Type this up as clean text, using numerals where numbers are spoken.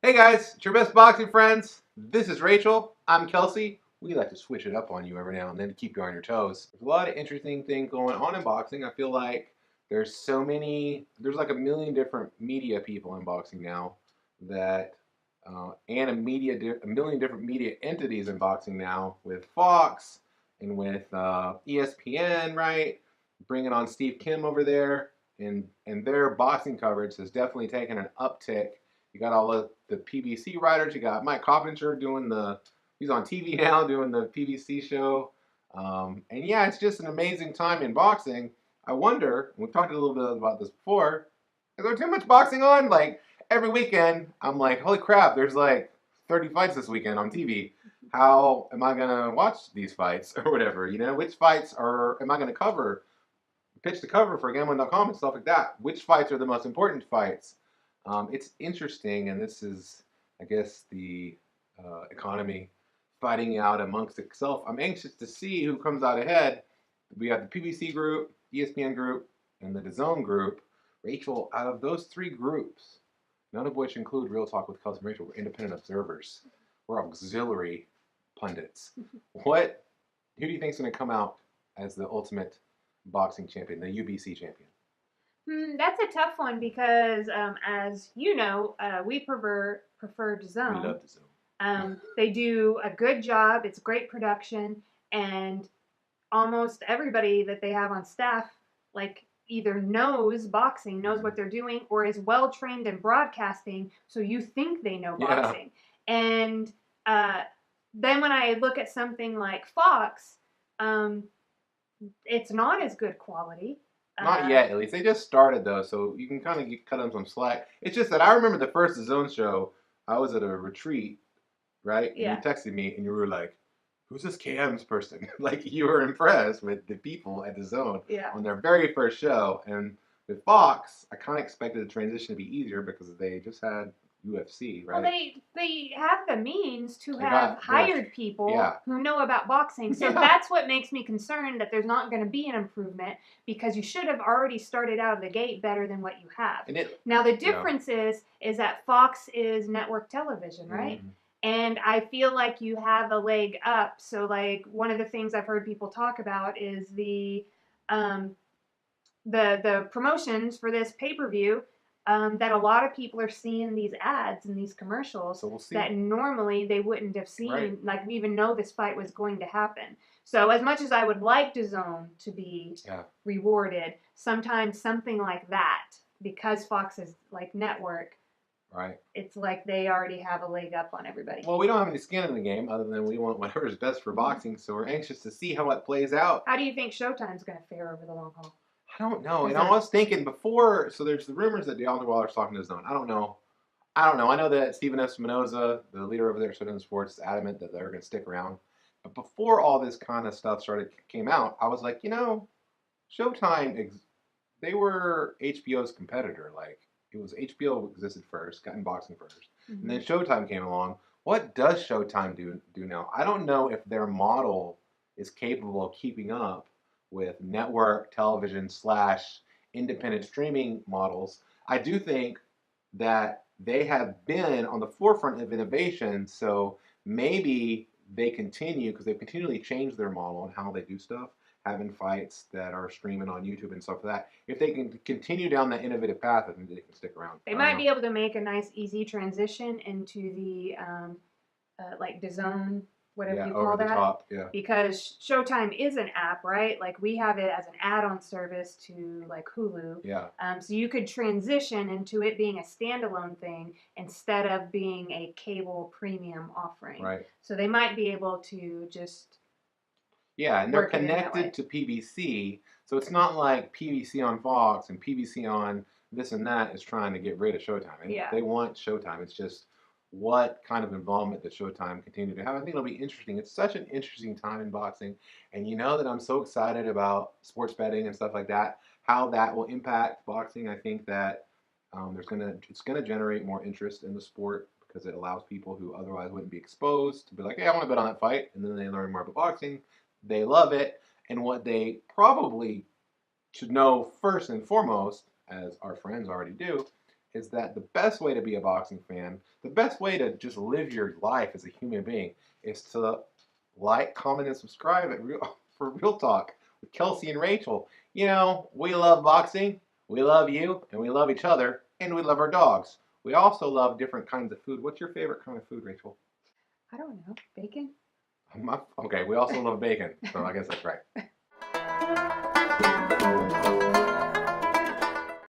Hey guys, it's your best boxing friends. This is Rachel. I'm Kelsey. We like to switch it up on you every now and then to keep you on your toes. There's a lot of interesting things going on in boxing. I feel like there's like a million different media people in boxing now that, and a million different media entities in boxing now with Fox and with ESPN, right? Bringing on Steve Kim over there, and their boxing coverage has definitely taken an uptick. You got all of the PBC writers. You got Mike Coppinger he's on TV now doing the PBC show. And yeah, it's just an amazing time in boxing. I wonder, we've talked a little bit about this before, is there too much boxing on? Like every weekend, I'm like, holy crap, there's like 30 fights this weekend on TV. How am I going to watch these fights or whatever? Which fights am I going to pitch the cover for Gambling.com and stuff like that? Which fights are the most important fights? It's interesting, and this is, I guess, the economy fighting out amongst itself. I'm anxious to see who comes out ahead. We have the PBC group, ESPN group, and the DAZN group. Rachel, out of those three groups, none of which include Real Talk with Kelsey and Rachel, we're independent observers. We're auxiliary pundits. Who do you think is going to come out as the ultimate boxing champion, the UBC champion? That's a tough one because, as you know, we prefer We DAZN. love the Zoom. They do a good job. It's great production, and almost everybody that they have on staff, like either knows boxing, knows what they're doing, or is well trained in broadcasting. So you think they know Yeah. boxing, and then when I look at something like Fox, it's not as good quality. Not yet, at least. They just started, though, so you can kind of cut them some slack. It's just that I remember the first Zone show, I was at a retreat, right? Yeah. And you texted me, and you were like, who's this KM's person? Like, you were impressed with the people at the Zone on their very first show. And with Fox, I kind of expected the transition to be easier because they just had UFC, right? Well, they have the means to have hired people who know about boxing. So that's what makes me concerned that there's not going to be an improvement because you should have already started out of the gate better than what you have. Now the difference is that Fox is network television, right? Mm-hmm. And I feel like you have a leg up. So like one of the things I've heard people talk about is the promotions for this pay-per-view. That a lot of people are seeing these ads and these commercials that normally they wouldn't have seen, like even know this fight was going to happen. So as much as I would like DAZN to be rewarded, sometimes something like that, because Fox is like network, right? It's like they already have a leg up on everybody. Well, we don't have any skin in the game other than we want whatever's best for boxing, so we're anxious to see how it plays out. How do you think Showtime's going to fare over the long haul? I don't know. And I was thinking before, so there's the rumors that DeAndre Wilder's talking to DAZN. I don't know. I know that Stephen Espinoza, the leader over there at Showtime Sports, is adamant that they're going to stick around. But before all this kind of stuff came out, I was like, Showtime, they were HBO's competitor. Like, it was HBO existed first, got in boxing first. Mm-hmm. And then Showtime came along. What does Showtime do now? I don't know if their model is capable of keeping up with network television / independent streaming models. I do think that they have been on the forefront of innovation, so maybe they continue, because they've continually changed their model on how they do stuff, having fights that are streaming on YouTube and stuff like that. If they can continue down that innovative path, I think they can stick around. They might be able to make a nice, easy transition into the like DAZN, whatever you call that. Top, because Showtime is an app, right? Like we have it as an add-on service to like Hulu. Yeah. So you could transition into it being a standalone thing instead of being a cable premium offering. Right. So they might be able to just. Yeah, and they're connected to PBC, so it's not like PBC on Fox and PBC on this and that is trying to get rid of Showtime. They want Showtime. It's just what kind of involvement does Showtime continue to have? I think it'll be interesting. It's such an interesting time in boxing, and you know that I'm so excited about sports betting and stuff like that, how that will impact boxing. I think that it's gonna generate more interest in the sport because it allows people who otherwise wouldn't be exposed to be like, hey, I want to bet on that fight, and then they learn more about boxing. They love it, and what they probably should know first and foremost, as our friends already do, is that the best way to be a boxing fan, the best way to just live your life as a human being, is to like, comment, and subscribe for Real Talk with Kelsey and Rachel. You know, we love boxing, we love you, and we love each other, and we love our dogs. We also love different kinds of food. What's your favorite kind of food, Rachel? I don't know. Bacon? Okay, we also love bacon, so I guess that's right.